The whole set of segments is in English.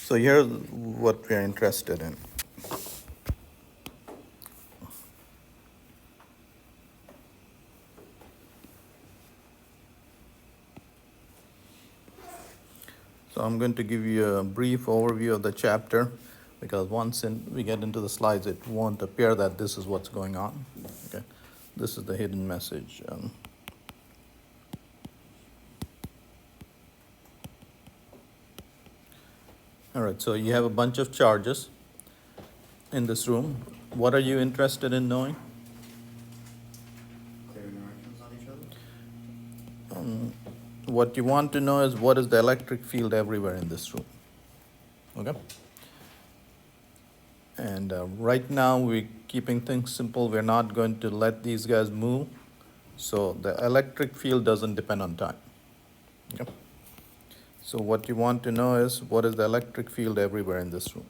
So here's what we're interested in. So I'm going to give you a brief overview of the chapter because once we get into the slides, it won't appear that this is what's going on. Okay, this is the hidden message. All right, so you have a bunch of charges in this room. What are you interested in knowing? Their interactions on each other? What you want to know is what is the electric field everywhere in this room. Okay? And right now we're keeping things simple. We're not going to let these guys move. So the electric field doesn't depend on time. Okay? So what you want to know is what is the electric field everywhere in this room.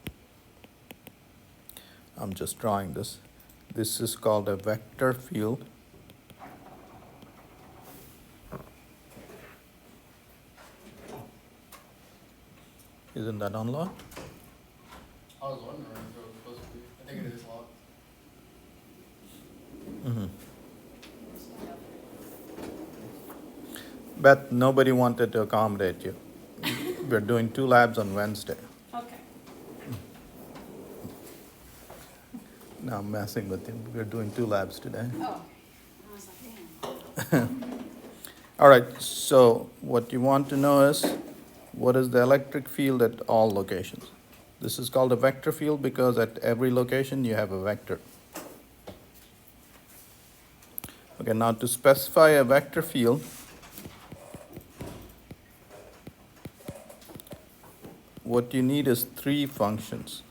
I'm just drawing this. This is called a vector field. Isn't that unlocked? I was wondering if it was supposed to be. I think it is locked. Beth, nobody wanted to accommodate you. We're doing 2 labs on Wednesday. Okay. No, I'm messing with you. We're doing 2 labs today. Oh. I was like, damn. All right, so what you want to know is what is the electric field at all locations. This is called a vector field because at every location you have a vector. Okay, now to specify a vector field, what you need is 3 functions.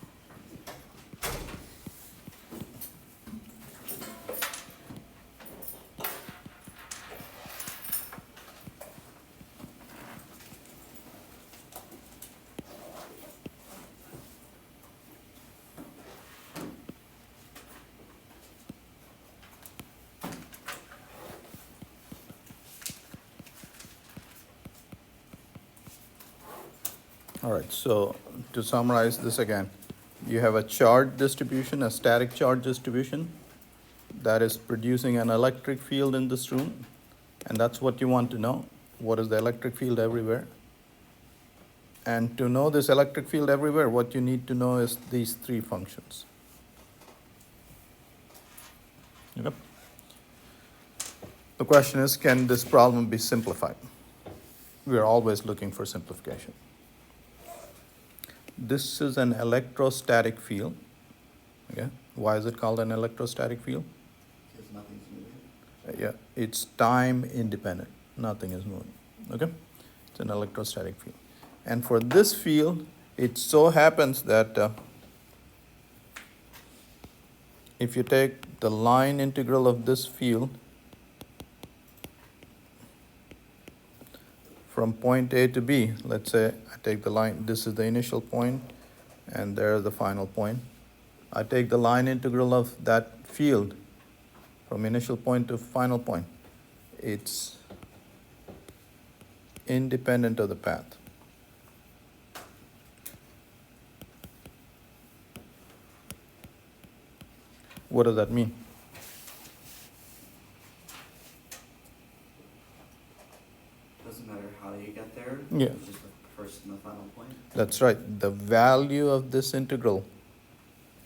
All right, so to summarize this again, you have a charge distribution, a static charge distribution that is producing an electric field in this room, and that's what you want to know. What is the electric field everywhere? And to know this electric field everywhere, what you need to know is these 3 functions. Okay. The question is, can this problem be simplified? We are always looking for simplification. This is an electrostatic field. Okay. Why is it called an electrostatic field? Because nothing's moving. Yeah, it's time independent. Nothing is moving. Okay? It's an electrostatic field. And for this field, it so happens that if you take the line integral of this field from point A to B, let's say I take the line, this is the initial point, and there's the final point. I take the line integral of that field from initial point to final point. It's independent of the path. What does that mean? Doesn't matter how you get there. Yeah. It's just the first and the final point. That's right. The value of this integral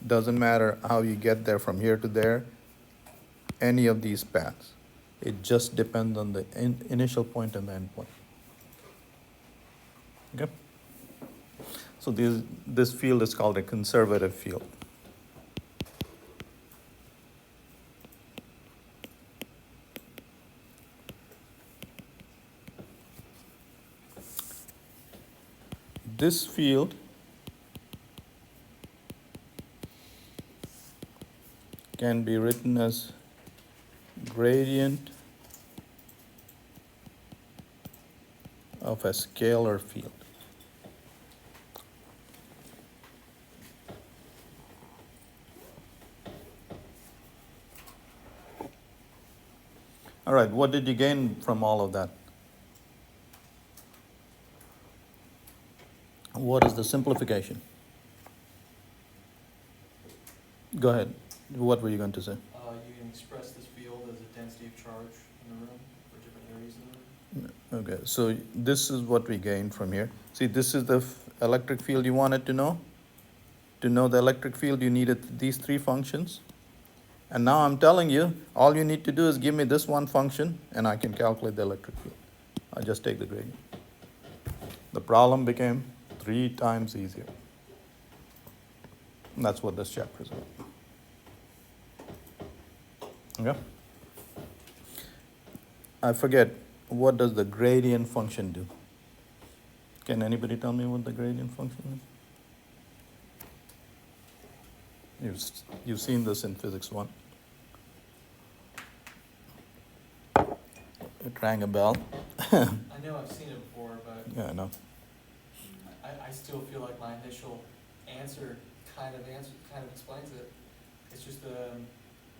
doesn't matter how you get there from here to there, any of these paths. It just depends on the initial point and the end point. Okay? So this field is called a conservative field. This field can be written as gradient of a scalar field. All right, what did you gain from all of that? what is the simplification? Go ahead. What were you going to say? You can express this field as a density of charge in the room for different areas in the room. Okay, so this is what we gained from here. See, this is the electric field you wanted to know. To know the electric field, you needed these three functions. And now I'm telling you, all you need to do is give me this one function, and I can calculate the electric field. I just take the gradient. The problem became 3 times easier. And that's what this chapter is about. Okay? I forget, what does the gradient function do? Can anybody tell me what the gradient function is? You've seen this in Physics 1. It rang a bell. I know I've seen it before, but Yeah, I know. I still feel like my initial answer kind of explains it. It's just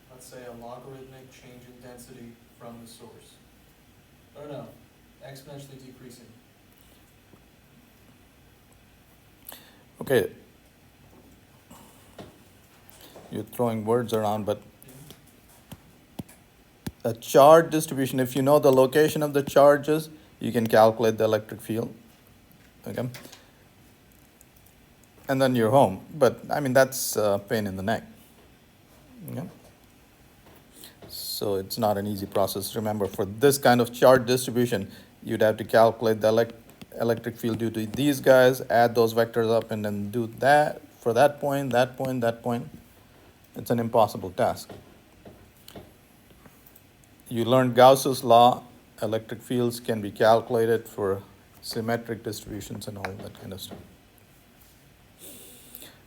let's say a logarithmic change in density from the source. Or no, exponentially decreasing. Okay. You're throwing words around, but a charge distribution, if you know the location of the charges, you can calculate the electric field. Okay? And then you're home. But, I mean, that's a pain in the neck. Okay? So it's not an easy process. Remember, for this kind of charge distribution, you'd have to calculate the electric field due to these guys, add those vectors up, and then do that for that point, that point, that point. It's an impossible task. You learned Gauss's law. Electric fields can be calculated for symmetric distributions and all that kind of stuff.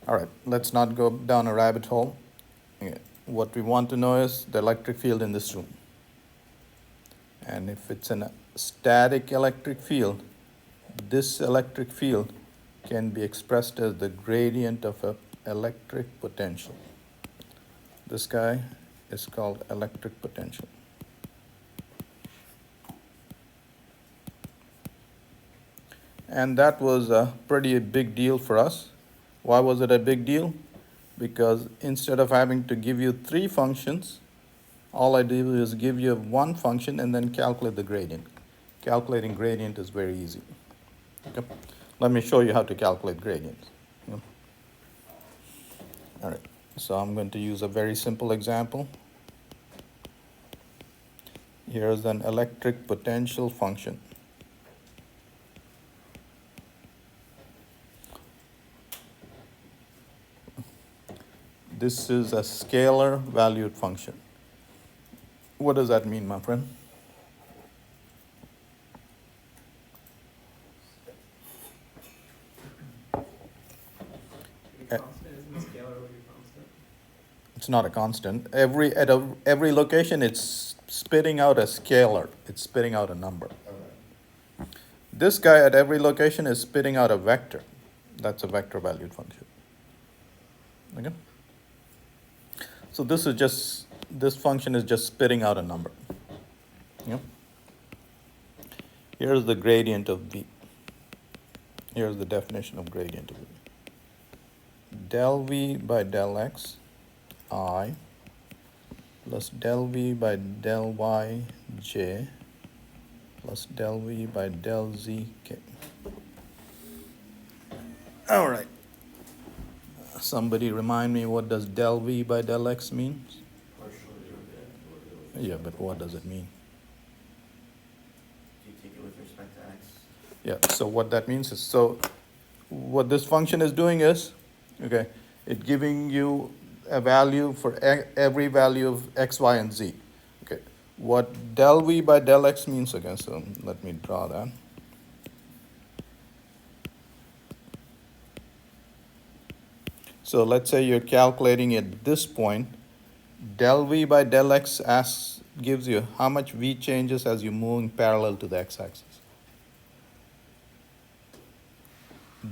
All right, let's not go down a rabbit hole. Okay. What we want to know is the electric field in this room. And if it's a static electric field, this electric field can be expressed as the gradient of an electric potential. This guy is called electric potential. And that was a pretty big deal for us. Why was it a big deal? Because instead of having to give you 3 functions, all I do is give you one function and then calculate the gradient. Calculating gradient is very easy. Okay? Let me show you how to calculate gradients. Okay? All right, so I'm going to use a very simple example. Here's an electric potential function. This is a scalar valued function. What does that mean, my friend? It's not a constant. Every location, it's spitting out a scalar. It's spitting out a number. Okay. This guy at every location is spitting out a vector. That's a vector valued function. Okay? So this function is just spitting out a number. Yeah? Here's the gradient of V. Here's the definition of gradient of V. Del V by del X, I, plus del V by del Y, J, plus del V by del Z, K. All right. Somebody remind me, what does del V by del X means? Yeah, but what does it mean? Do you take it with respect to x? Yeah, so what that means is, so what this function is doing is, okay, it's giving you a value for every value of x, y, and z. Okay, what del V by del X means, okay, so let me draw that. So let's say you're calculating at this point, del V by del X gives you how much V changes as you're moving parallel to the x-axis.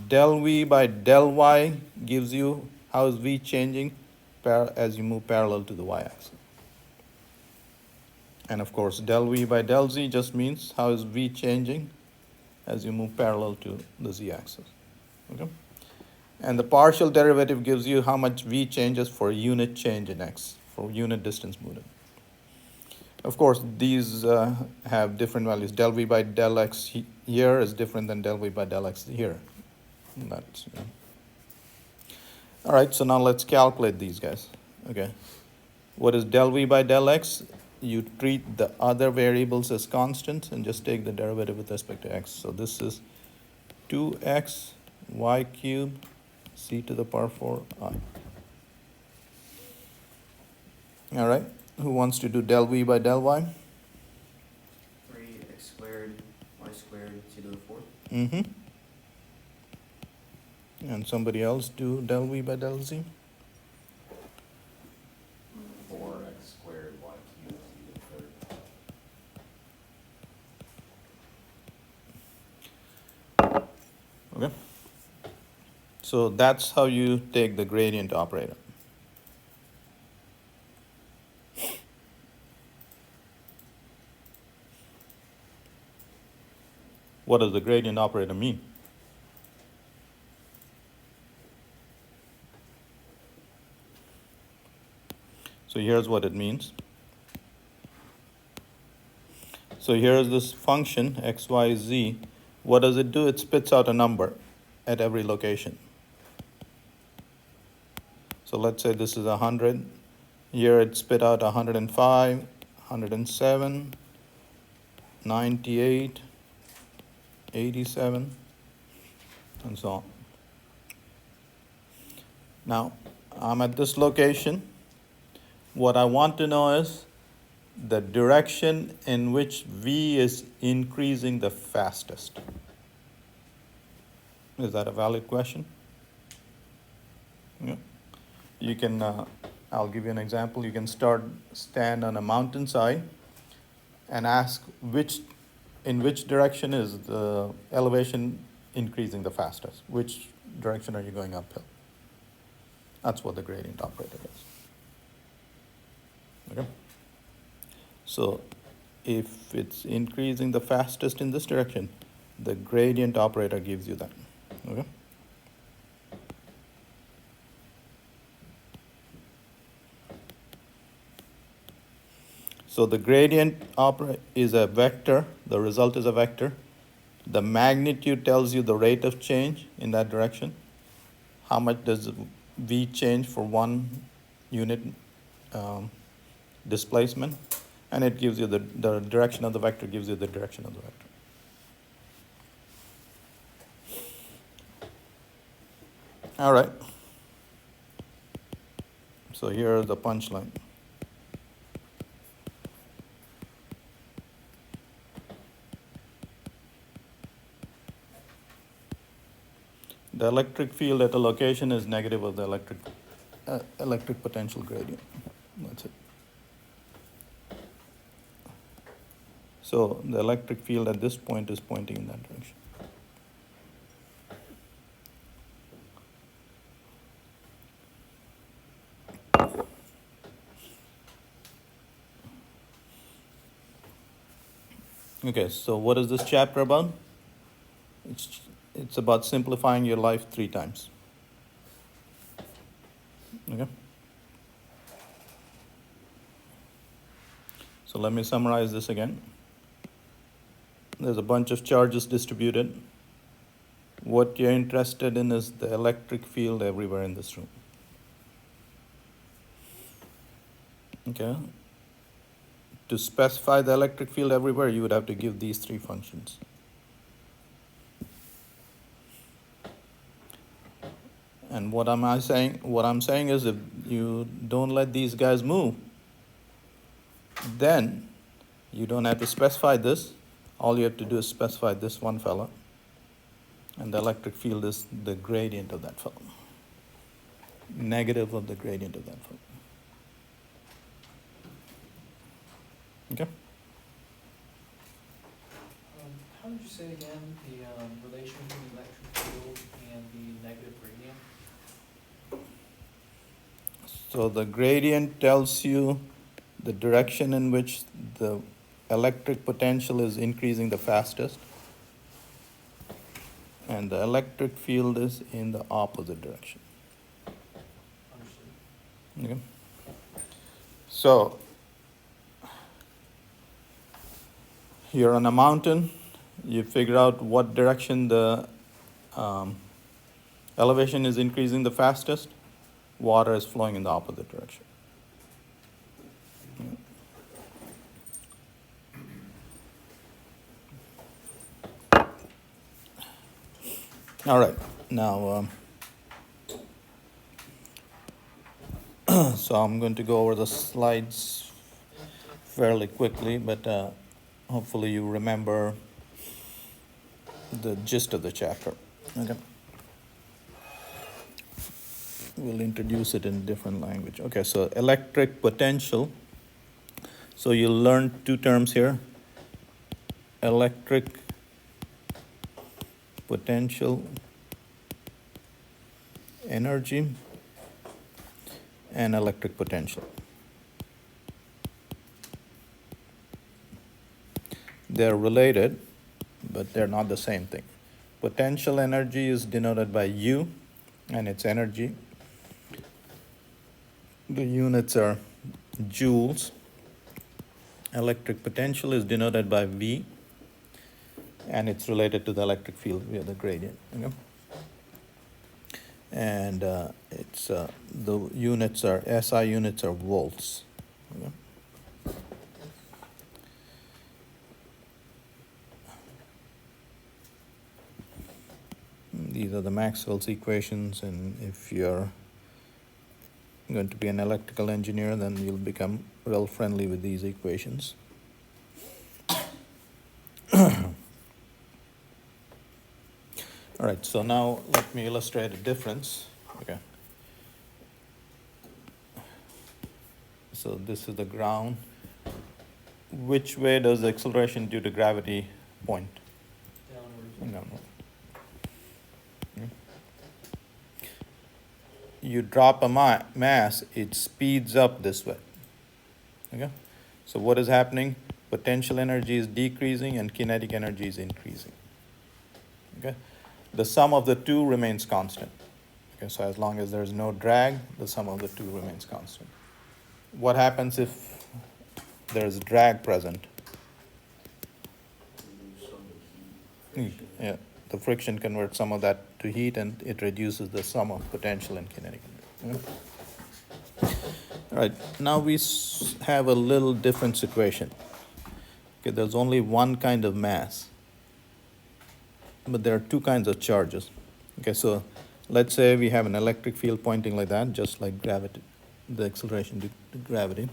Del V by del Y gives you how is V changing as you move parallel to the y-axis. And of course, del V by del Z just means how is V changing as you move parallel to the z-axis. Okay? And the partial derivative gives you how much v changes for unit change in x, for unit distance moved. Of course, these have different values. Del v by del x here is different than del v by del x here. That's, yeah. All right, so now let's calculate these guys. Okay. What is del v by del x? You treat the other variables as constants and just take the derivative with respect to x. So this is 2x y cubed c to the power 4i. All right, who wants to do del v by del y? 3x squared y squared c to the fourth. Mm-hmm. And somebody else do del v by del z? 4x squared y cubed c to the third. Okay. So that's how you take the gradient operator. What does the gradient operator mean? So here's what it means. So here's this function, x, y, z. What does it do? It spits out a number at every location. So let's say this is 100. Here it spit out 105, 107, 98, 87, and so on. Now, I'm at this location. What I want to know is the direction in which v is increasing the fastest. Is that a valid question? Yeah. You can, I'll give you an example. You can stand on a mountainside and ask in which direction is the elevation increasing the fastest? Which direction are you going uphill? That's what the gradient operator is. Okay? So if it's increasing the fastest in this direction, the gradient operator gives you that. Okay? So the gradient operator is a vector. The result is a vector. The magnitude tells you the rate of change in that direction. How much does v change for one unit displacement? And it gives you the direction of the vector, gives you the direction of the vector. All right. So here is the punchline. The electric field at a location is negative of the electric potential gradient. That's it. So the electric field at this point is pointing in that direction. Okay, so what is this chapter about? It's about simplifying your life 3 times. Okay? So let me summarize this again. There's a bunch of charges distributed. What you're interested in is the electric field everywhere in this room. Okay? To specify the electric field everywhere, you would have to give these 3 functions. And what am I saying? What I'm saying is if you don't let these guys move, then you don't have to specify this. All you have to do is specify this one fella. And the electric field is the gradient of that fellow. Negative of the gradient of that fellow. Okay? How did you say again, the relation between the electric field and the negative gradient? So the gradient tells you the direction in which the electric potential is increasing the fastest. and the electric field is in the opposite direction. Understood. Okay. So you're on a mountain, you figure out what direction the elevation is increasing the fastest, water is flowing in the opposite direction. All right, now, so I'm going to go over the slides fairly quickly, but hopefully you remember the gist of the chapter. Okay. We'll introduce it in different language. Okay, so electric potential. So you'll learn two terms here. Electric potential energy and electric potential. They're related, but they're not the same thing. Potential energy is denoted by U, and it's energy. The units are joules. Electric potential is denoted by V, and it's related to the electric field via the gradient. Okay? And it's the units are SI units are volts. Okay? These are the Maxwell's equations, and if you're going to be an electrical engineer, then you'll become real friendly with these equations. All right, so now let me illustrate a difference. Okay. So this is the ground. Which way does the acceleration due to gravity point? Downward. Downward. Okay. You drop a mass, it speeds up this way. Okay? So what is happening? Potential energy is decreasing and kinetic energy is increasing. Okay? The sum of the two remains constant. Okay, so as long as there's no drag, the sum of the two remains constant. What happens if there's drag present? Yeah, the friction converts some of that to heat, and it reduces the sum of potential and kinetic energy. Okay? All right, now we have a little different situation. Okay, there's only one kind of mass, but there are two kinds of charges. Okay, so let's say we have an electric field pointing like that, just like gravity, the acceleration due to gravity.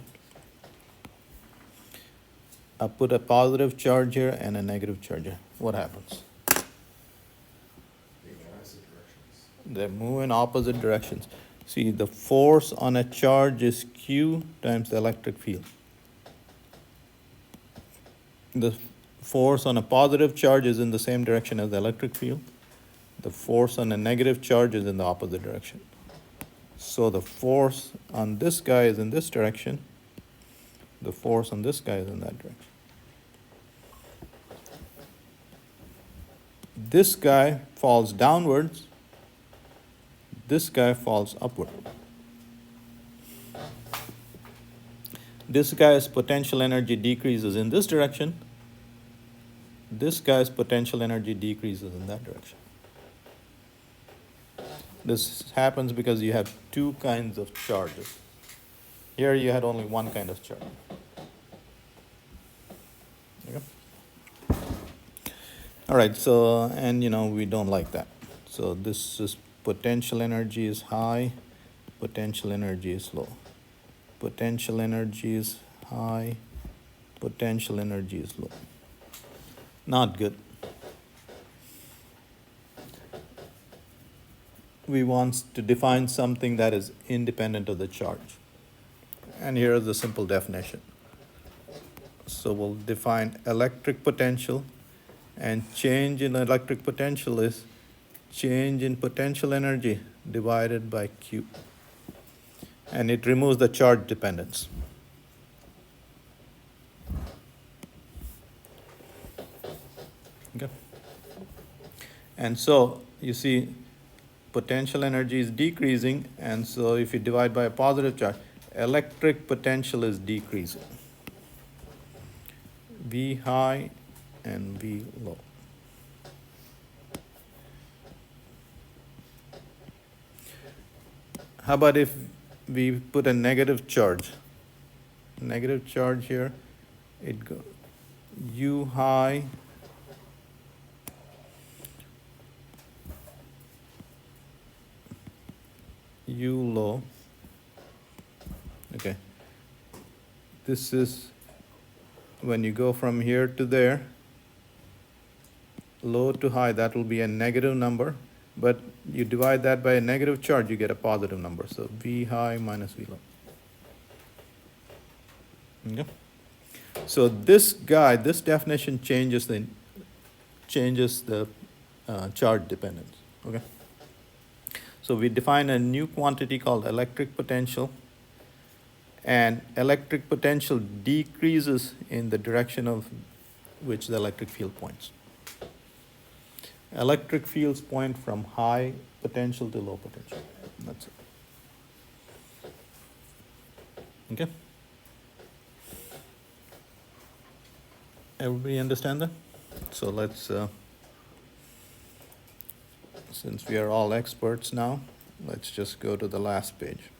I put a positive charge here and a negative charge here. What happens? They move in opposite directions. See, the force on a charge is Q times the electric field. The force on a positive charge is in the same direction as the electric field. The force on a negative charge is in the opposite direction. So the force on this guy is in this direction. The force on this guy is in that direction. This guy falls downwards. This guy falls upward. This guy's potential energy decreases in this direction. This guy's potential energy decreases in that direction. This happens because you have two kinds of charges. Here you had only one kind of charge. Okay. All right, so, and we don't like that. So this is potential energy is high, potential energy is low. Potential energy is high, potential energy is low. Not good. We want to define something that is independent of the charge. And here is the simple definition. So we'll define electric potential, and change in electric potential is change in potential energy divided by Q. And it removes the charge dependence. Okay. And so you see potential energy is decreasing, and so if you divide by a positive charge, electric potential is decreasing. V high and V low. How about if we put a negative charge? Negative charge here, it go U high U low. Okay. This is when you go from here to there, low to high, that will be a negative number, but you divide that by a negative charge, you get a positive number. So V high minus V low. Okay. So this guy, this definition changes the charge dependence. Okay. So we define a new quantity called electric potential, and electric potential decreases in the direction of which the electric field points. Electric fields point from high potential to low potential. That's it. Okay? Everybody understand that? So let's, since we are all experts now, let's just go to the last page.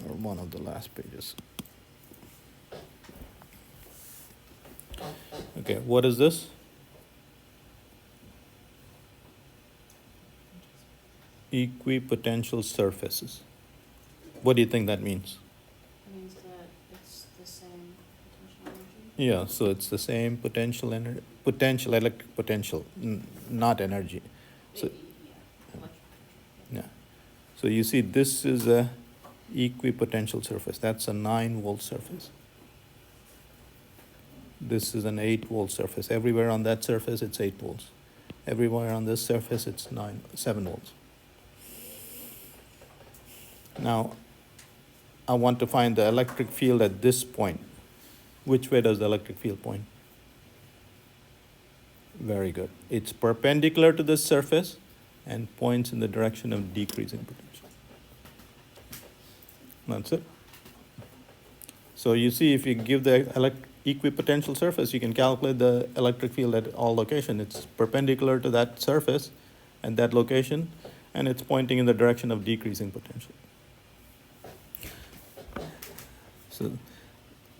Or one of the last pages. Okay, what is this? Equipotential surfaces. What do you think that means? It means that it's the same potential energy. Yeah, so it's the same potential energy, potential electric potential, not energy. So Yeah, electric yeah, so you see, this is a equipotential surface. That's a 9-volt surface. This is an 8-volt surface. Everywhere on that surface, it's 8 volts. Everywhere on this surface, it's 7 volts. Now, I want to find the electric field at this point. Which way does the electric field point? Very good. It's perpendicular to this surface and points in the direction of decreasing potential. That's it. So you see, if you give the equipotential surface, you can calculate the electric field at all locations. It's perpendicular to that surface and that location, and it's pointing in the direction of decreasing potential.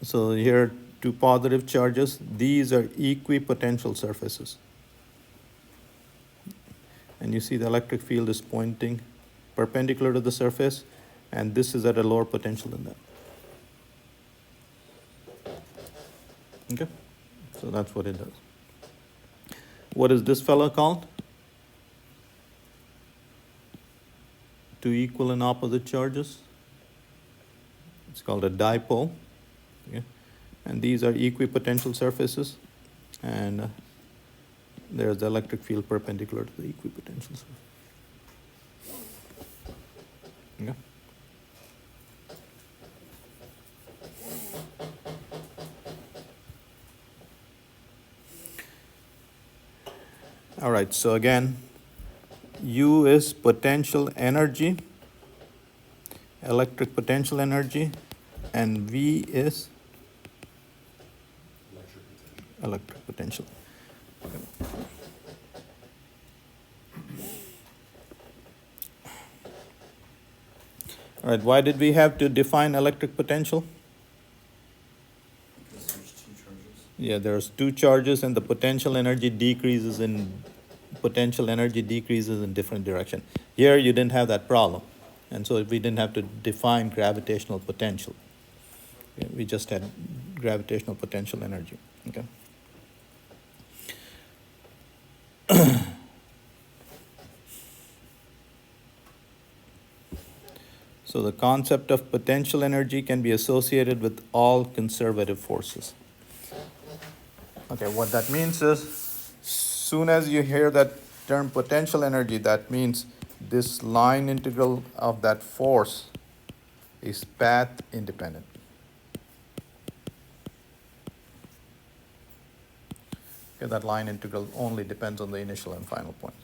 So here are two positive charges. These are equipotential surfaces. And you see the electric field is pointing perpendicular to the surface, and this is at a lower potential than that. Okay? So that's what it does. What is this fellow called? Two equal and opposite charges. It's called a dipole. Okay? And these are equipotential surfaces, and there's the electric field perpendicular to the equipotential surface. Okay? All right, so again, U is potential energy, electric potential energy, and V is electric potential. All right, why did we have to define electric potential? Because there's two charges. Yeah, there's two charges, and the potential energy decreases in different direction. Here you didn't have that problem, and so we didn't have to define gravitational potential. Yeah, we just had gravitational potential energy. Okay. So the concept of potential energy can be associated with all conservative forces. Okay, what that means is, soon as you hear that term potential energy, that means this line integral of that force is path independent. Okay, that line integral only depends on the initial and final point.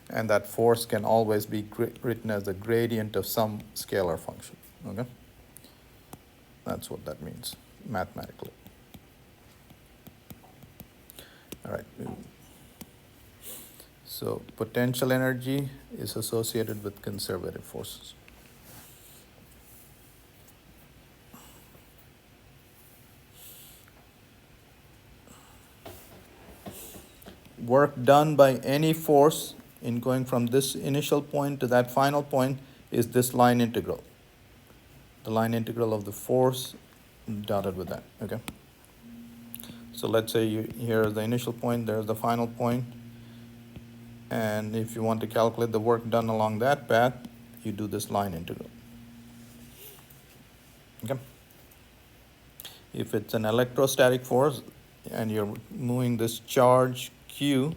And that force can always be written as the gradient of some scalar function, okay? That's what that means mathematically. All right. So potential energy is associated with conservative forces. Work done by any force in going from this initial point to that final point is this line integral. The line integral of the force dotted with that, okay? So let's say here's the initial point, there's the final point, and if you want to calculate the work done along that path, you do this line integral, okay? If it's an electrostatic force and you're moving this charge Q,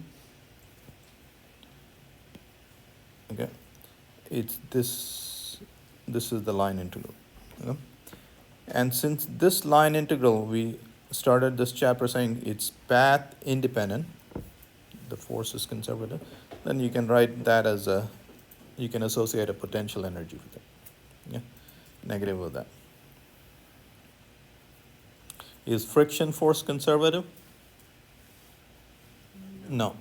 okay, it's this is the line integral, okay? And since this line integral, we started this chapter saying it's path independent, the force is conservative, then you can write that as you can associate a potential energy with it, yeah, negative of that. Is friction force conservative? No.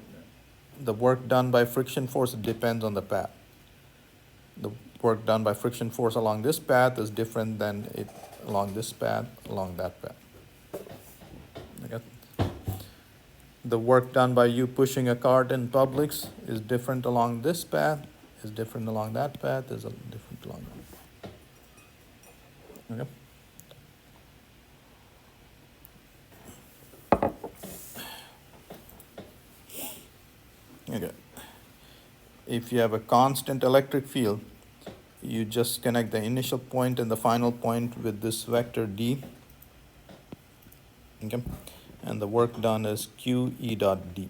The work done by friction force depends on the path. The work done by friction force along this path is different than it along this path, along that path. Okay. The work done by you pushing a cart in Publix is different along this path, is different along that path, is different along that. Okay. Okay. If you have a constant electric field, you just connect the initial point and the final point with this vector D. Okay. And the work done is Q E dot D.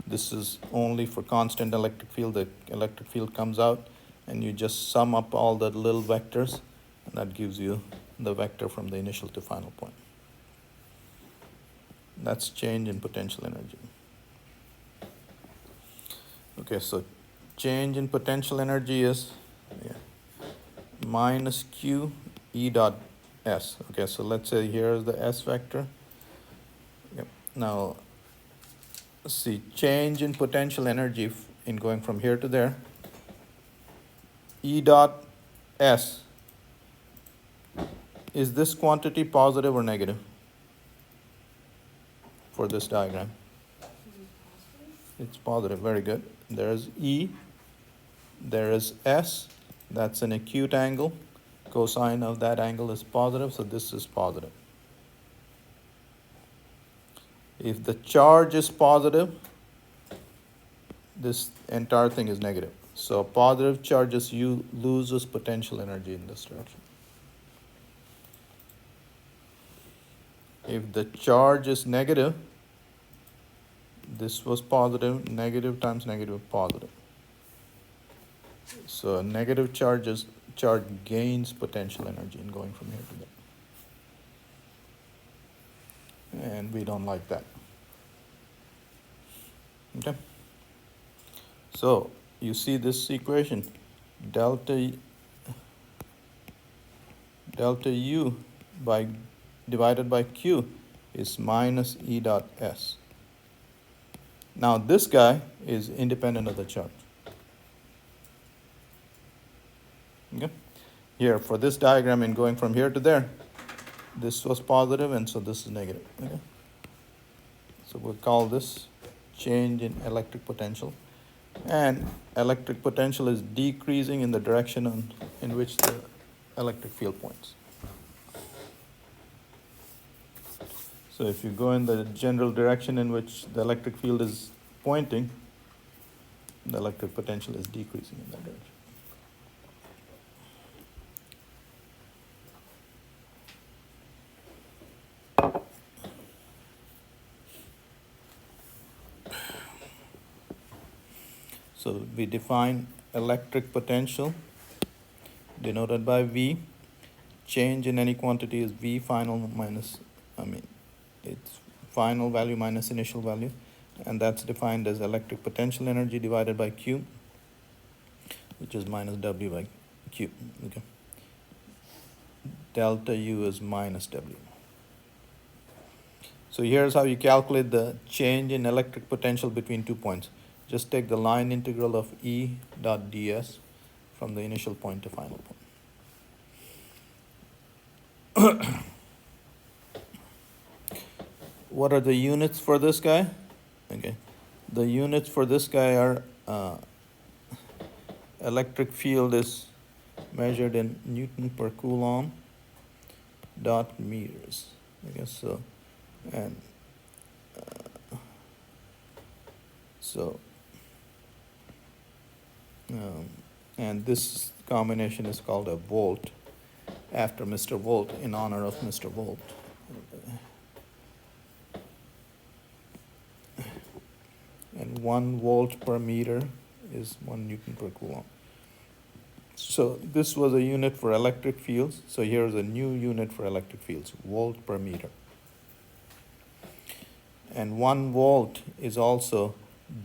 This is only for constant electric field. The electric field comes out and you just sum up all the little vectors, and that gives you the vector from the initial to final point. That's change in potential energy. Okay, so change in potential energy is minus Q E dot S. Okay, so let's say here's the S vector. Yep. Now, see, change in potential energy in going from here to there. E dot S. Is this quantity positive or negative for this diagram? It's positive, very good. There's E, there is S, that's an acute angle. Cosine of that angle is positive, so this is positive. If the charge is positive, this entire thing is negative. So positive charges loses potential energy in this direction. If the charge is negative, this was positive, negative times negative positive. So negative charge gains potential energy in going from here to there. And we don't like that. Okay. So you see this equation, delta U divided by Q is minus E dot S. Now this guy is independent of the charge. Okay. Here for this diagram in going from here to there, this was positive and so this is negative. Okay. So we'll call this change in electric potential. And electric potential is decreasing in the direction in which the electric field points. So if you go in the general direction in which the electric field is pointing, the electric potential is decreasing in that direction. So we define electric potential denoted by V. Change in any quantity is V final minus, it's final value minus initial value. and that's defined as electric potential energy divided by Q, which is minus W by Q. Okay. Delta U is minus W. So here's how you calculate the change in electric potential between 2 points. Just take the line integral of E dot ds from the initial point to final point. What are the units for this guy? Okay, the units for this guy are electric field is measured in Newton per Coulomb dot meters. I guess so, and so and this combination is called a volt after Mr. Volt, in honor of Mr. Volt. And 1 volt per meter is 1 Newton per Coulomb. So this was a unit for electric fields. So here's a new unit for electric fields, volt per meter. And 1 volt is also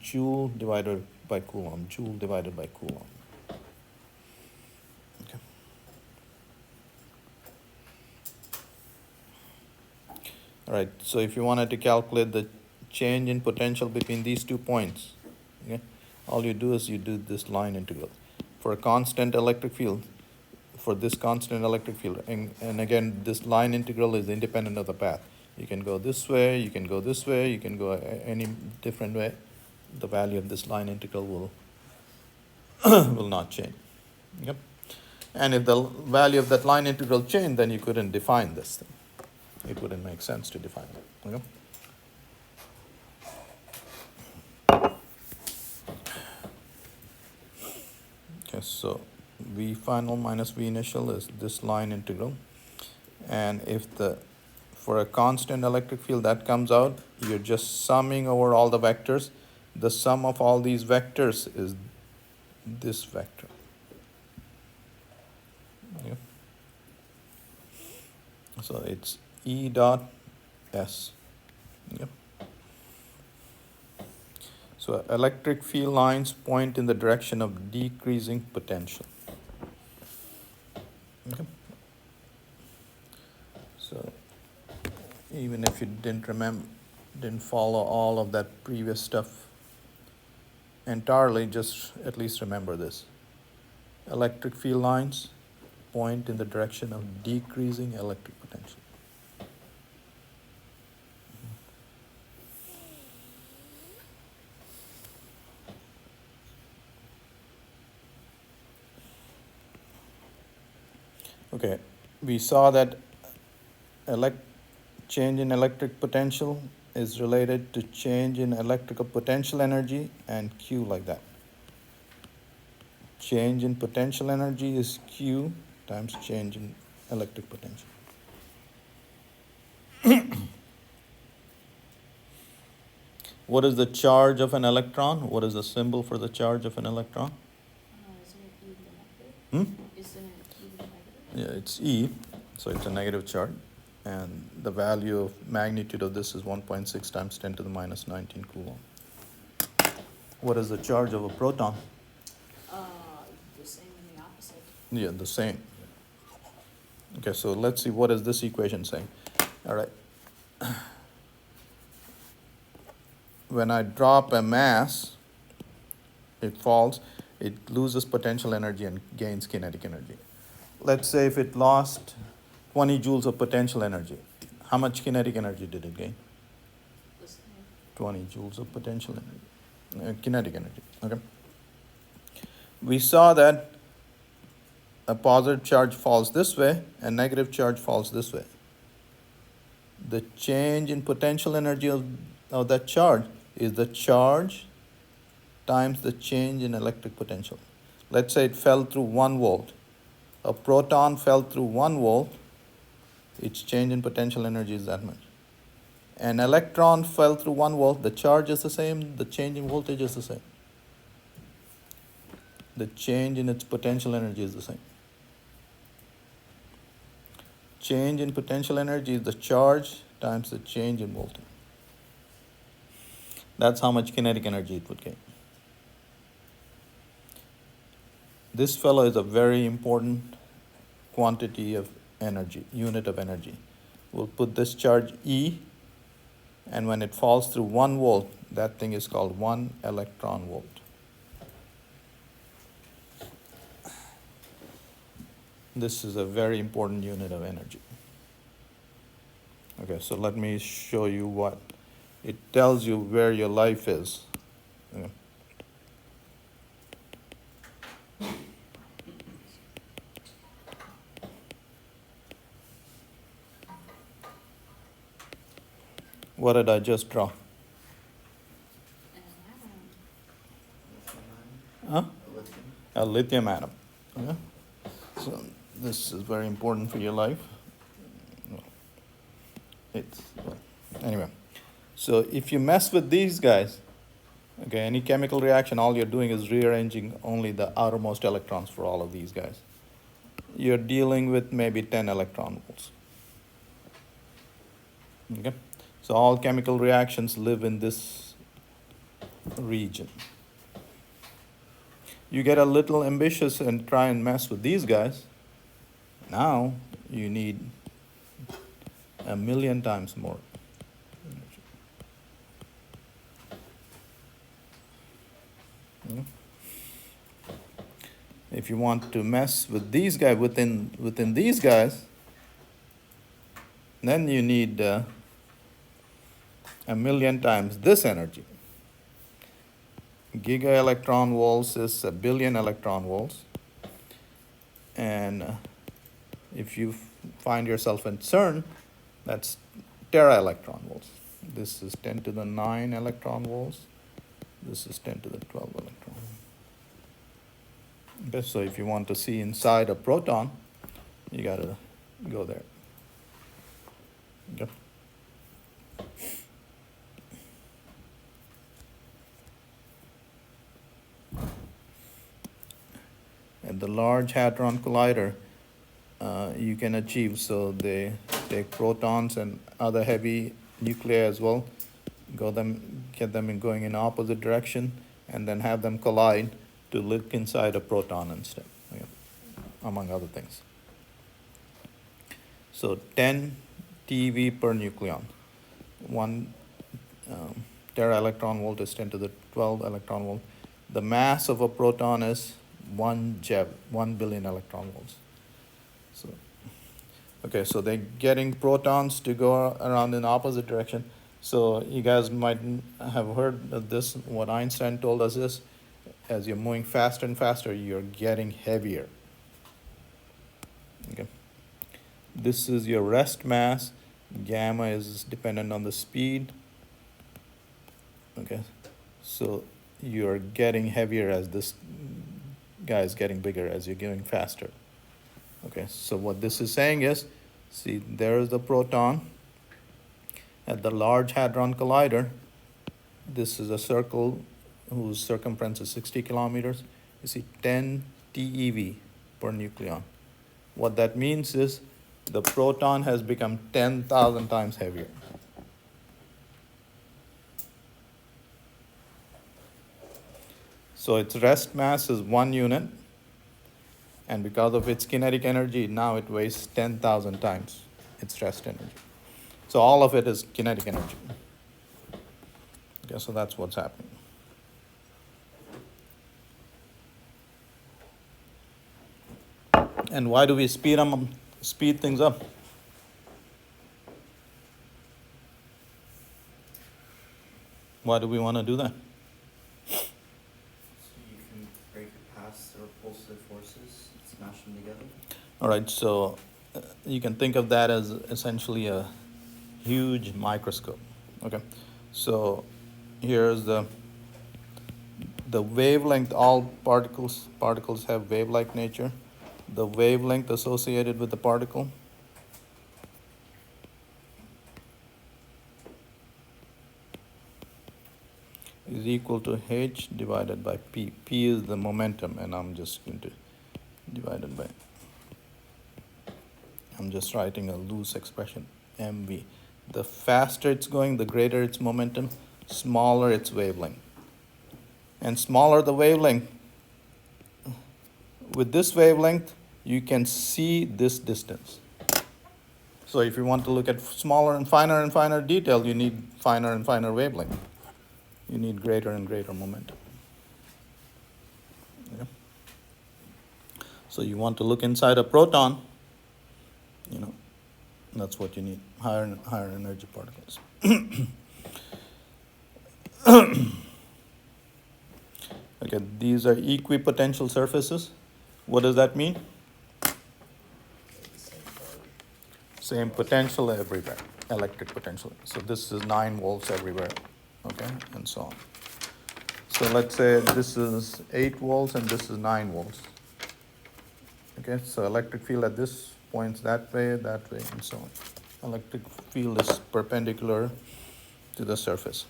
joule divided by Coulomb, joule divided by Coulomb. Okay. All right, so if you wanted to calculate the change in potential between these 2 points, okay, all you do is you do this line integral. For a constant electric field, for this constant electric field, and again, this line integral is independent of the path. You can go this way, you can go this way, you can go any different way. The value of this line integral will will not change. Yep. And if the value of that line integral changed, then you couldn't define this thing. It wouldn't make sense to define it. Okay? Okay, so V final minus V initial is this line integral. And if for a constant electric field that comes out, you're just summing over all the vectors. The sum of all these vectors is this vector. Yep. So it's E dot S. Yep. So electric field lines point in the direction of decreasing potential. Okay. So even if you didn't follow all of that previous stuff entirely, just at least remember this. Electric field lines point in the direction of decreasing electric potential. Okay, we saw that change in electric potential is related to change in electrical potential energy and Q like that. Change in potential energy is Q times change in electric potential. What is the charge of an electron? What is the symbol for the charge of an electron? Isn't it E to the negative? Isn't it E to the negative? Yeah, it's E, so it's a negative charge. And the value of magnitude of this is 1.6 times 10 to the minus 19 Coulomb. What is the charge of a proton? The same and the opposite. Yeah, the same. Okay, so let's see what is this equation saying. All right. When I drop a mass, it falls, it loses potential energy and gains kinetic energy. Let's say if it lost 20 joules of potential energy, how much kinetic energy did it gain? The same. 20 joules of potential energy, kinetic energy. Okay. We saw that a positive charge falls this way and negative charge falls this way. The change in potential energy of that charge is the charge times the change in electric potential. Let's say it fell through 1 volt. A proton fell through 1 volt, its change in potential energy is that much. An electron fell through 1 volt, the charge is the same, the change in voltage is the same. The change in its potential energy is the same. Change in potential energy is the charge times the change in voltage. That's how much kinetic energy it would get. This fellow is a very important quantity of energy, unit of energy. We'll put this charge E, and when it falls through 1 volt, that thing is called 1 electron volt. This is a very important unit of energy. Okay, so let me show you what it tells you where your life is. Okay. What did I just draw? Huh? Lithium. A lithium atom. Yeah. So this is very important for your life. Anyway. So if you mess with these guys, okay, any chemical reaction, all you're doing is rearranging only the outermost electrons for all of these guys. You're dealing with maybe 10 electron volts. Okay. So all chemical reactions live in this region. You get a little ambitious and try and mess with these guys. Now you need 1,000,000 times more energy. Yeah. If you want to mess with these guys within these guys, then you need 1,000,000 times this energy. Giga electron volts is 1,000,000,000 electron volts. And if you find yourself in CERN, that's tera electron volts. This is 10 to the 9 electron volts. This is 10 to the 12 electron. Okay, so if you want to see inside a proton, you gotta go there. Okay. At the Large Hadron Collider, you can achieve, so they take protons and other heavy nuclei as well, get them going in opposite direction, and then have them collide to look inside a proton and stuff, among other things. So 10 TeV per nucleon. 1 tera electron volt is 10 to the 12 electron volt. The mass of a proton is 1 JeV, 1 billion electron volts. So, okay, so they're getting protons to go around in the opposite direction. So you guys might have heard of this. What Einstein told us is, as you're moving faster and faster, you're getting heavier. Okay. This is your rest mass. Gamma is dependent on the speed. Okay, so you're getting heavier as this guy is getting bigger as you're going faster. Okay, so what this is saying is, see, there is the proton at the Large Hadron Collider. This is a circle whose circumference is 60 kilometers. You see 10 TeV per nucleon. What that means is the proton has become 10,000 times heavier. So its rest mass is 1 unit, and because of its kinetic energy, now it weighs 10,000 times its rest energy. So all of it is kinetic energy. Okay, so that's what's happening. And why do we speed things up? Why do we want to do that? So you can break it past the repulsive forces, smash them together. All right, so you can think of that as essentially a huge microscope. Okay, so here's the wavelength. All particles have wave-like nature. The wavelength associated with the particle is equal to h divided by p. P is the momentum, and I'm just going to divide it by, I'm just writing a loose expression, mv. The faster it's going, the greater its momentum. smaller its wavelength. And smaller the wavelength, with this wavelength, you can see this distance. So if you want to look at smaller and finer detail, you need finer and finer wavelength. You need greater and greater momentum. Yeah. So you want to look inside a proton, you know, that's what you need, higher and higher energy particles. Okay, these are equipotential surfaces. What does that mean? The same charge. Same potential everywhere, electric potential. So this is 9 volts everywhere, okay, and so on. So let's say this is 8 volts and this is 9 volts. Okay, so electric field at this points that way, and so on. Electric field is perpendicular to the surface.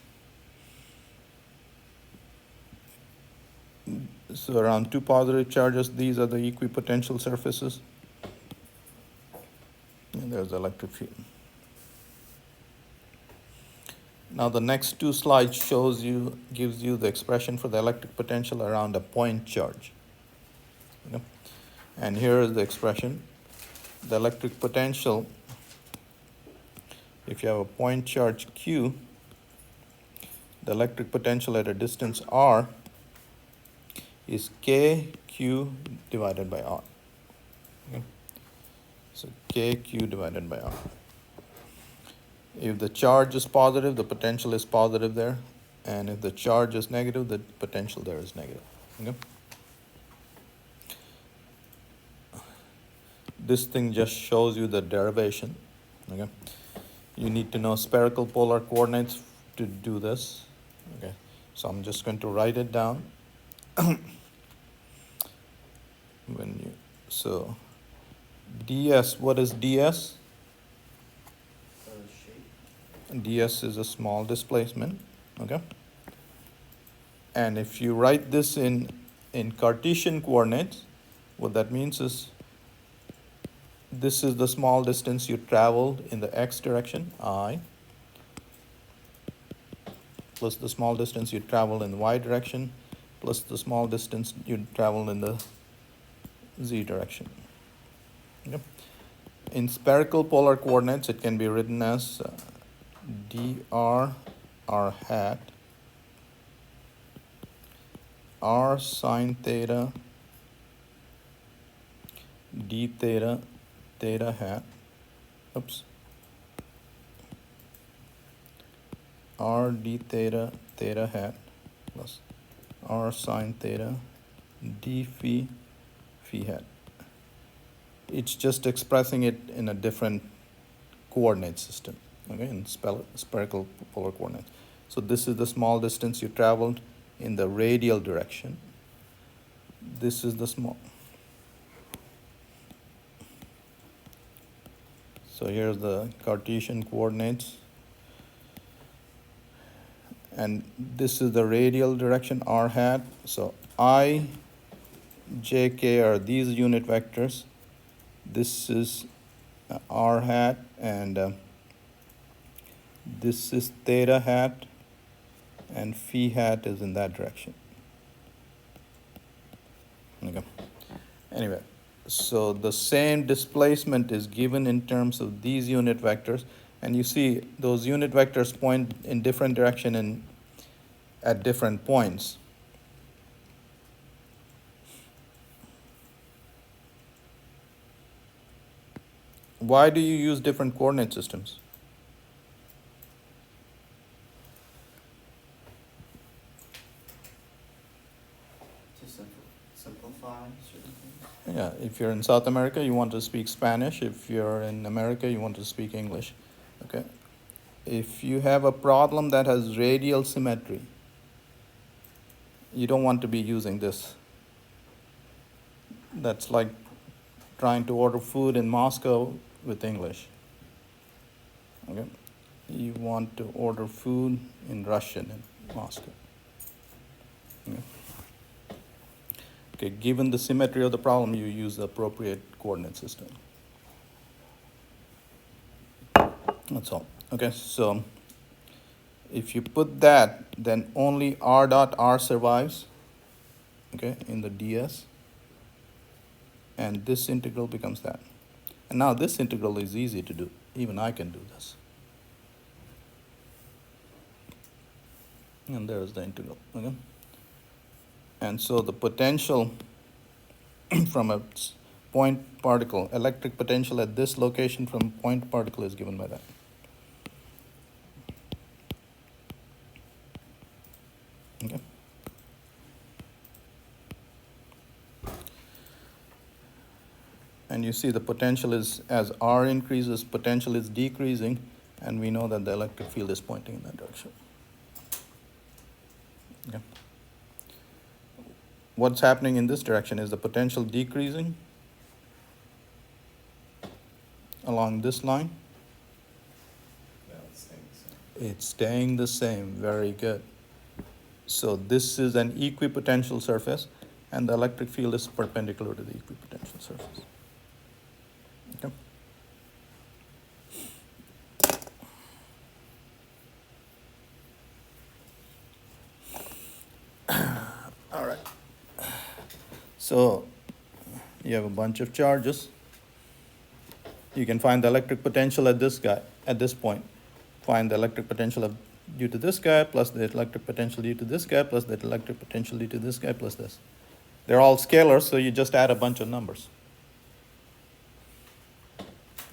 So around 2 positive charges, these are the equipotential surfaces. And there's the electric field. Now the next 2 slides gives you the expression for the electric potential around a point charge. Okay? And here is the expression. The electric potential, if you have a point charge Q, the electric potential at a distance R is KQ divided by R. Okay? So KQ divided by R. If the charge is positive, the potential is positive there. And if the charge is negative, the potential there is negative. Okay? This thing just shows you the derivation. Okay? You need to know spherical polar coordinates to do this. Okay? So I'm just going to write it down. So ds, what is ds? Shape. ds is a small displacement, okay? And if you write this in Cartesian coordinates, what that means is this is the small distance you traveled in the x direction, I, plus the small distance you traveled in the y direction, plus the small distance you traveled in the z direction. Okay. In spherical polar coordinates, it can be written as dr r hat r sine theta d theta theta hat, r d theta theta hat plus r sine theta d phi phi hat. It's just expressing it in a different coordinate system, okay, in spherical polar coordinates. So this is the small distance you traveled in the radial direction. This is the small. So here's the Cartesian coordinates. And this is the radial direction, r hat. So I, j, k are these unit vectors. This is r hat, and this is theta hat, and phi hat is in that direction. Okay. Anyway, so the same displacement is given in terms of these unit vectors, and you see those unit vectors point in different direction at different points. Why do you use different coordinate systems? To simplify certain things. Yeah, if you're in South America, you want to speak Spanish. If you're in America, you want to speak English. Okay. If you have a problem that has radial symmetry, you don't want to be using this. That's like trying to order food in Moscow with English. Okay. You want to order food in Russian in Moscow. Okay. Okay, given the symmetry of the problem, you use the appropriate coordinate system. That's all. Okay, so If you put that, then only R dot R survives, okay, in the ds. And this integral becomes that. And now this integral is easy to do. Even I can do this. And there's the integral, okay? And so the potential from a point particle, electric potential at this location from point particle is given by that. Okay? And you see the potential is, as R increases, potential is decreasing, and we know that the electric field is pointing in that direction. Okay. What's happening in this direction is the potential decreasing along this line. No, it's staying the same. It's staying the same. Very good. So this is an equipotential surface, and the electric field is perpendicular to the equipotential surface. Okay. All right. So you have a bunch of charges. You can find the electric potential at this point. Find the electric potential due to this guy plus the electric potential due to this guy plus the electric potential due to this guy plus this. They're all scalars, so you just add a bunch of numbers.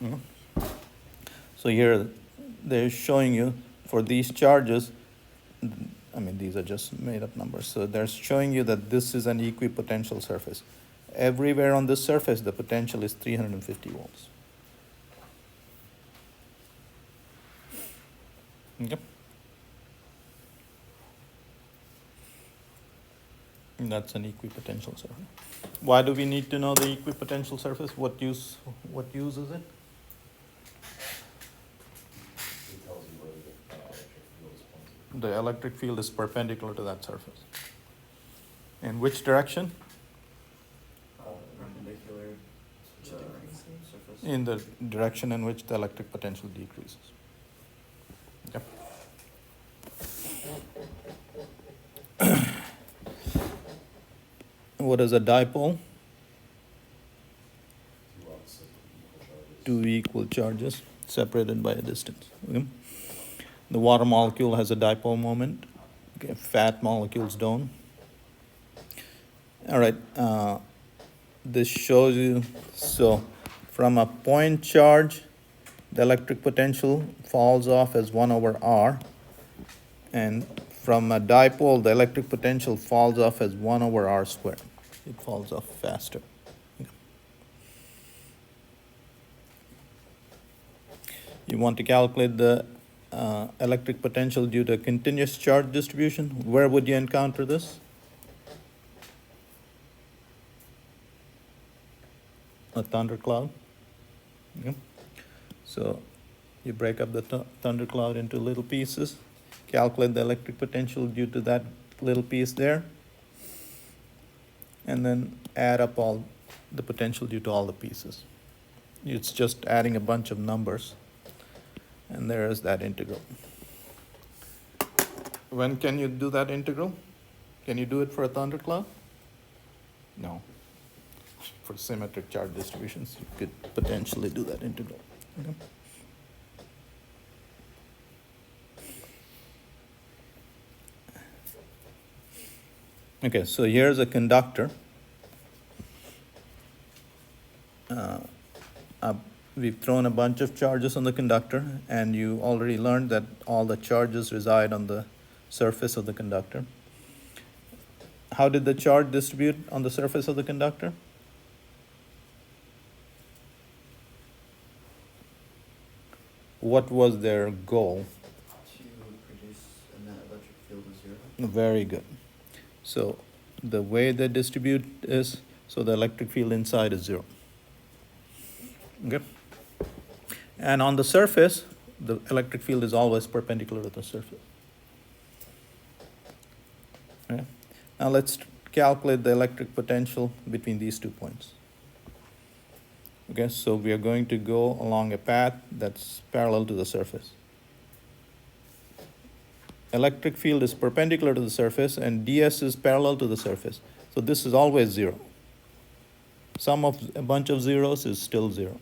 Mhm. So here they're showing you for these charges, I mean, these are just made up numbers. So they're showing you that this is an equipotential surface. Everywhere on this surface, the potential is 350 volts. Okay. And that's an equipotential surface. Why do we need to know the equipotential surface? What use is it? It tells you where the electric field is pointing. The electric field is perpendicular to that surface. In which direction? Perpendicular to the surface. In the direction in which the electric potential decreases. Okay. What is a dipole? Two equal charges separated by a distance. Okay. The water molecule has a dipole moment. Okay. Fat molecules don't. All right. This shows you, so from a point charge, the electric potential falls off as 1 over R. And from a dipole, the electric potential falls off as 1 over R squared. It falls off faster. You want to calculate the electric potential due to a continuous charge distribution. Where would you encounter this? A thundercloud. Okay. So you break up the thundercloud into little pieces, calculate the electric potential due to that little piece there, and then add up all the potential due to all the pieces. It's just adding a bunch of numbers, and there is that integral. When can you do that integral? Can you do it for a thundercloud? No. For symmetric charge distributions, you could potentially do that integral. Okay. Okay, so here's a conductor. We've thrown a bunch of charges on the conductor, and you already learned that all the charges reside on the surface of the conductor. How did the charge distribute on the surface of the conductor? What was their goal? To produce a net electric field of 0. Very good. So the way they distribute is, so the electric field inside is 0. Okay. And on the surface, the electric field is always perpendicular to the surface. Okay. Now let's calculate the electric potential between these 2 points. Okay, so we are going to go along a path that's parallel to the surface. electric field is perpendicular to the surface and ds is parallel to the surface. So this is always zero. Sum of a bunch of zeros is still zero.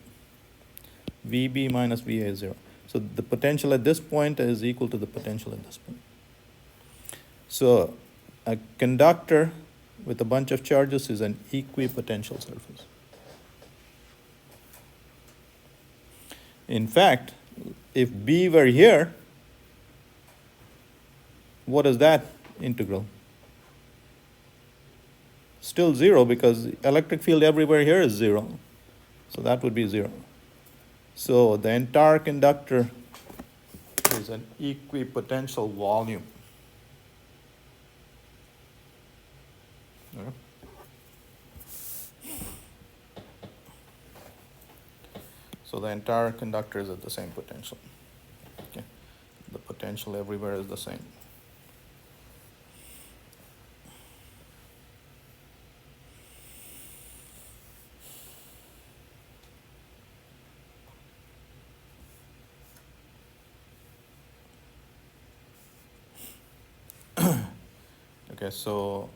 VB minus VA is zero. So the potential at this point is equal to the potential at this point. So a conductor with a bunch of charges is an equipotential surface. In fact, if B were here, what is that integral? Still zero, because electric field everywhere here is zero. So that would be zero. So the entire conductor is an equipotential volume. Okay. So the entire conductor is at the same potential. Okay. The potential everywhere is the same. Okay, so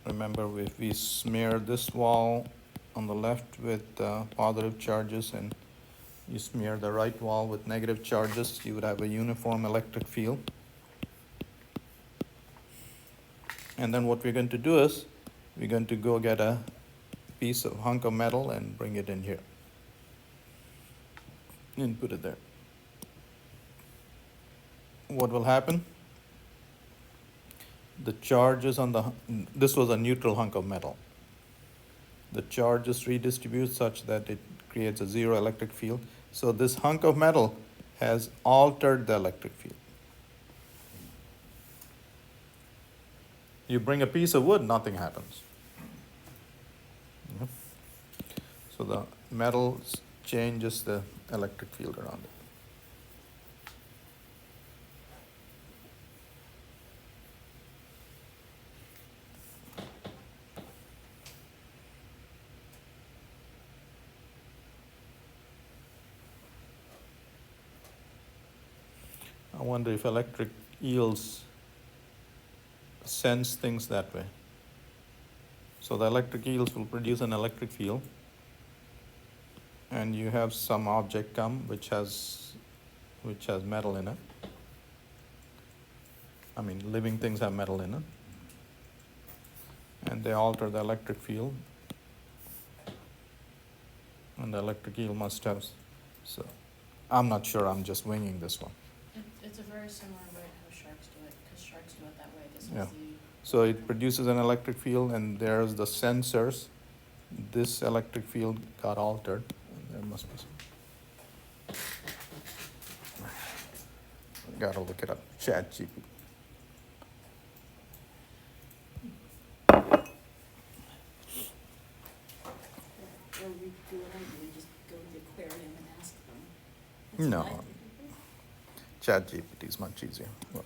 remember, if we smear this wall on the left with positive charges and you smear the right wall with negative charges, you would have a uniform electric field. And then what we're going to do is, we're going to go get a hunk of metal and bring it in here. And put it there. What will happen? The charges on this was a neutral hunk of metal. The charges redistribute such that it creates a zero electric field. So this hunk of metal has altered the electric field. You bring a piece of wood, nothing happens. Okay. So the metal changes the electric field around it. I wonder if electric eels sense things that way. So the electric eels will produce an electric field, and you have some object come which has metal in it. I mean, living things have metal in it, and they alter the electric field, and the electric eel must have. So I'm not sure, I'm just winging this one. It's a very similar way how sharks do it, because sharks do it that way. This Yeah. is the. So it produces an electric field, and there's the sensors. This electric field got altered, and there must be some. Gotta look it up. ChatGPT. Or we do what I do, we just go to the aquarium and ask them. That's No. what I do. ChatGPT is much easier. Well.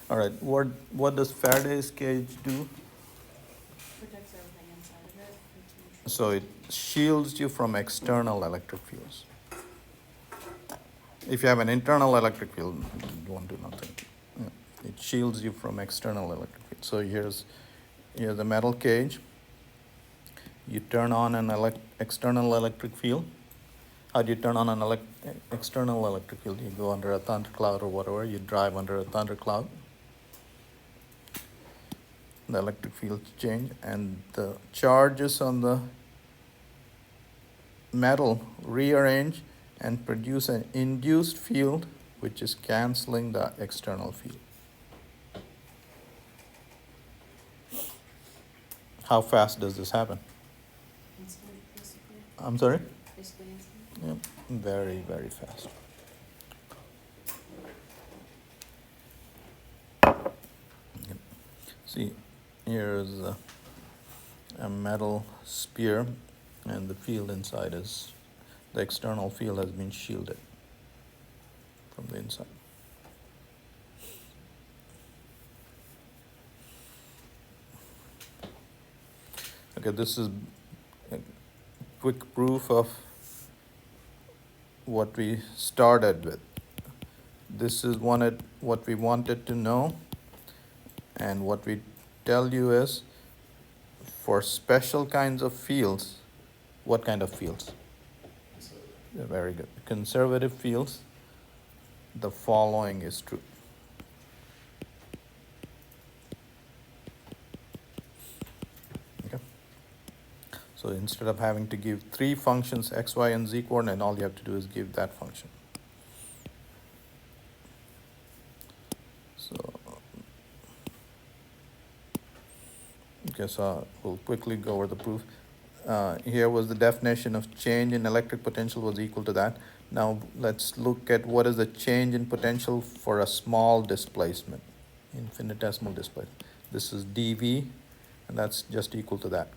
All right, what does Faraday's cage do? Protects everything inside of it. It's neutral. So it shields you from external electric fields. If you have an internal electric field, you won't do nothing. Yeah. It shields you from external electric fields. So here's a metal cage. You turn on an external electric field. How do you turn on an external electric field? You go under a thundercloud or whatever. You drive under a thundercloud. The electric field change, and the charges on the metal rearrange and produce an induced field which is canceling the external field. How fast does this happen? Instant, basically. I'm sorry? Basically instant. Yep, very, very fast. Yep. See, here's a metal sphere, and the field inside is, the external field has been shielded from the inside. Okay, this is quick proof of what we started with. This is what we wanted to know, and what we tell you is, for special kinds of fields, what kind of fields? So, Yeah, very good. Conservative fields, the following is true. Okay. So instead of having to give three functions, x, y, and z coordinate, all you have to do is give that function. So, okay, so we'll quickly go over the proof. Here was the definition of change in electric potential was equal to that. Now let's look at what is the change in potential for a small displacement, infinitesimal displacement. This is dV, and that's just equal to that.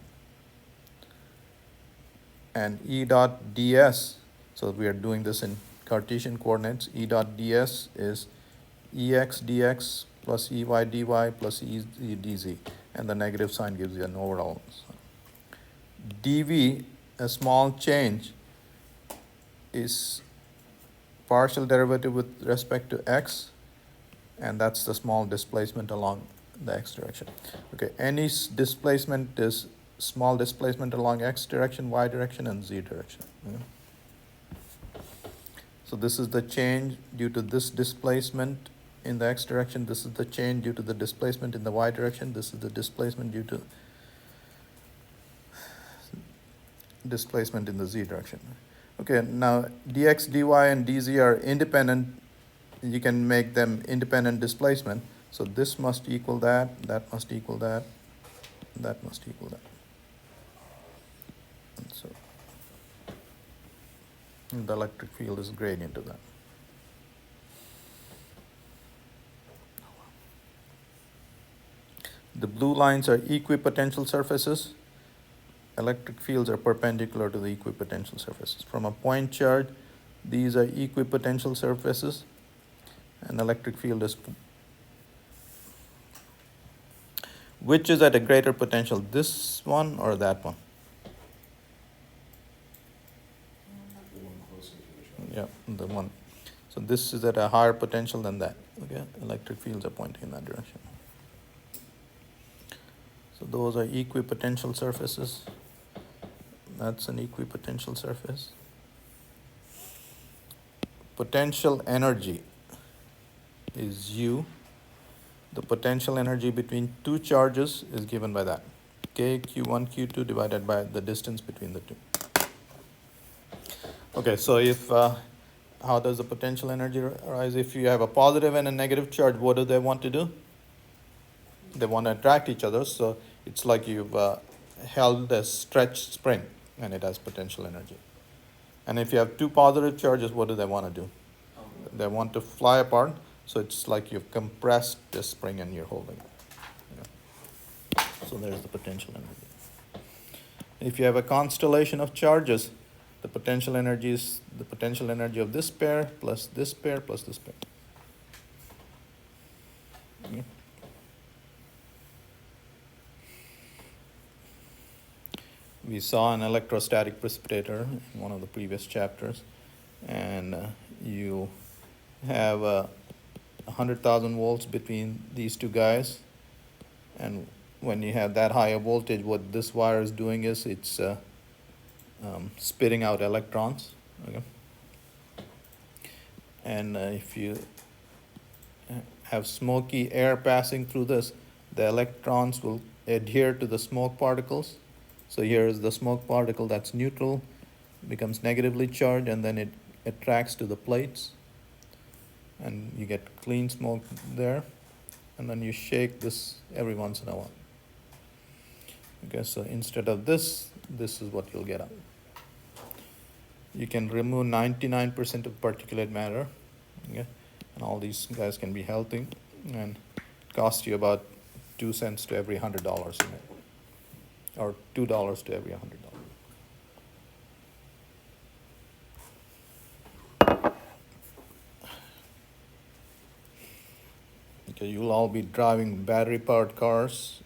And E dot ds, so we are doing this in Cartesian coordinates. E dot ds is Ex dx plus Ey dy plus Ez dz, and the negative sign gives you an overall. dV, a small change, is partial derivative with respect to x, and that's the small displacement along the x direction. Okay, any displacement is small displacement along x direction, y direction, and z direction. Okay. So this is the change due to this displacement in the x direction. This is the change due to the displacement in the y direction. This is the displacement due to displacement in the z direction. Okay, now dx, dy, and dz are independent. You can make them independent displacement. So this must equal that, that must equal that, that must equal that. And so the electric field is gradient to that. The blue lines are equipotential surfaces. Electric fields are perpendicular to the equipotential surfaces. From a point charge, these are equipotential surfaces, and electric field is. Which is at a greater potential, this one or that one? The one closer to each other. Yeah, the one. So this is at a higher potential than that. Okay, electric fields are pointing in that direction. So those are equipotential surfaces. That's an equipotential surface. Potential energy is U. The potential energy between two charges is given by that. K, Q1, Q2 divided by the distance between the two. Okay, so if, how does the potential energy arise? If you have a positive and a negative charge, what do they want to do? They want to attract each other, so it's like you've held a stretched spring, and it has potential energy. And if you have two positive charges, what do they want to do? They want to fly apart, so it's like you've compressed the spring and you're holding it. Yeah. So there's the potential energy. If you have a constellation of charges, the potential energy is the potential energy of this pair plus this pair plus this pair. Yeah. We saw an electrostatic precipitator in one of the previous chapters, and you have 100,000 volts between these two guys, and when you have that high a voltage, what this wire is doing is it's spitting out electrons. Okay? And if you have smoky air passing through this, the electrons will adhere to the smoke particles. So here is the smoke particle that's neutral, becomes negatively charged, and then it attracts to the plates, and you get clean smoke there, and then you shake this every once in a while. Okay, so instead of this, this is what you'll get out. You can remove 99% of particulate matter, okay, and all these guys can be healthy, and it costs you about 2 cents to every $100 in it, or $2 to every $100. Okay, you'll all be driving battery-powered cars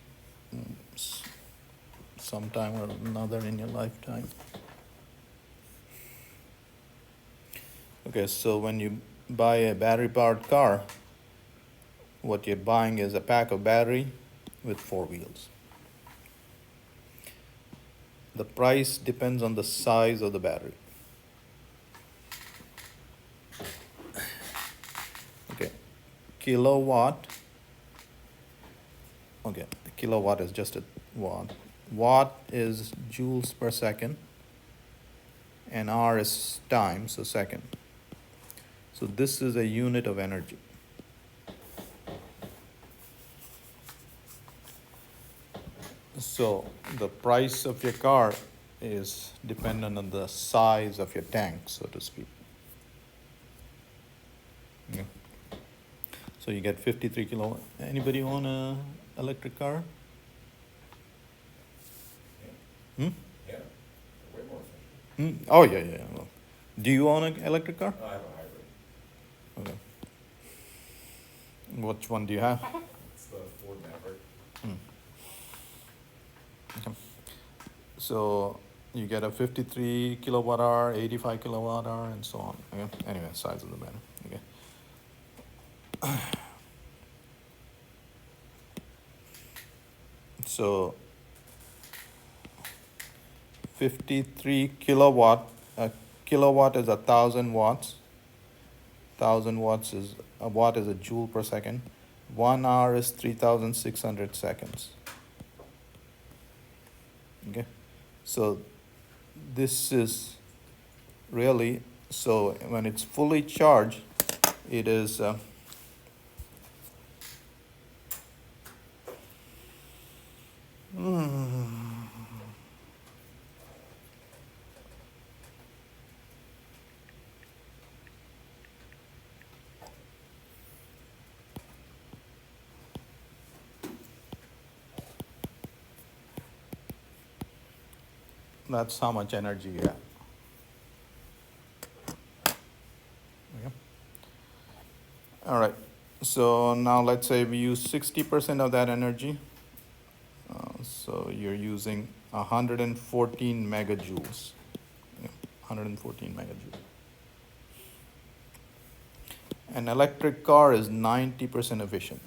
sometime or another in your lifetime. Okay, so when you buy a battery-powered car, what you're buying is a pack of battery with 4 wheels. The price depends on the size of the battery. Okay, kilowatt. Okay, kilowatt is just a watt. Watt is joules per second, and R is time, so second. So this is a unit of energy. So the price of your car is dependent on the size of your tank, so to speak. Yeah. So you get 53 kilowatt. Anybody own a electric car? Hmm? Yeah, way more efficient. Oh, yeah, yeah. Well, do you own an electric car? I have a hybrid. Okay. Which one do you have? It's the Ford Maverick. Okay. So you get a 53 kilowatt hour, 85 kilowatt hour, and so on. Okay. Anyway, size of the battery. Okay. So 53 kilowatt, a kilowatt is 1,000 watts. 1,000 watts is, a watt is a joule per second. 1 hour is 3,600 seconds. Okay, so this is really, so when it's fully charged, it is that's how much energy you have. Okay. All right, so now let's say we use 60% of that energy. So you're using 114 megajoules. Yeah, 114 megajoules. An electric car is 90% efficient.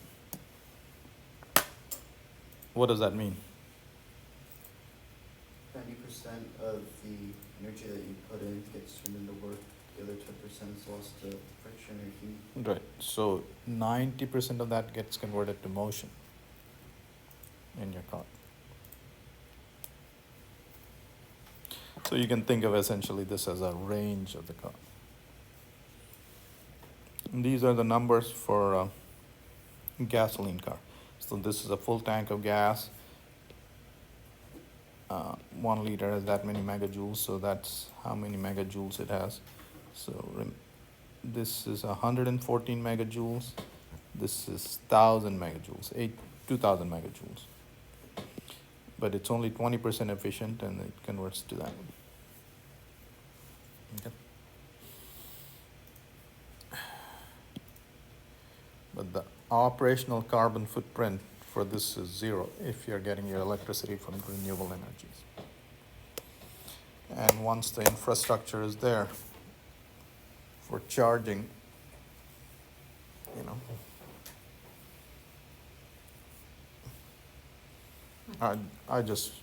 What does that mean? 90% of the energy that you put in gets turned into work. The other 10% is lost to friction or heat. Right, so 90% of that gets converted to motion in your car. So you can think of essentially this as a range of the car. And these are the numbers for a gasoline car. So this is a full tank of gas. 1 liter has that many megajoules, so that's how many megajoules it has. So this is 114 megajoules. This is 1,000 megajoules, 2,000 megajoules. But it's only 20% efficient, and it converts to that. Okay. But the operational carbon footprint for this is 0 if you're getting your electricity from renewable energies. And once the infrastructure is there for charging, you know, I just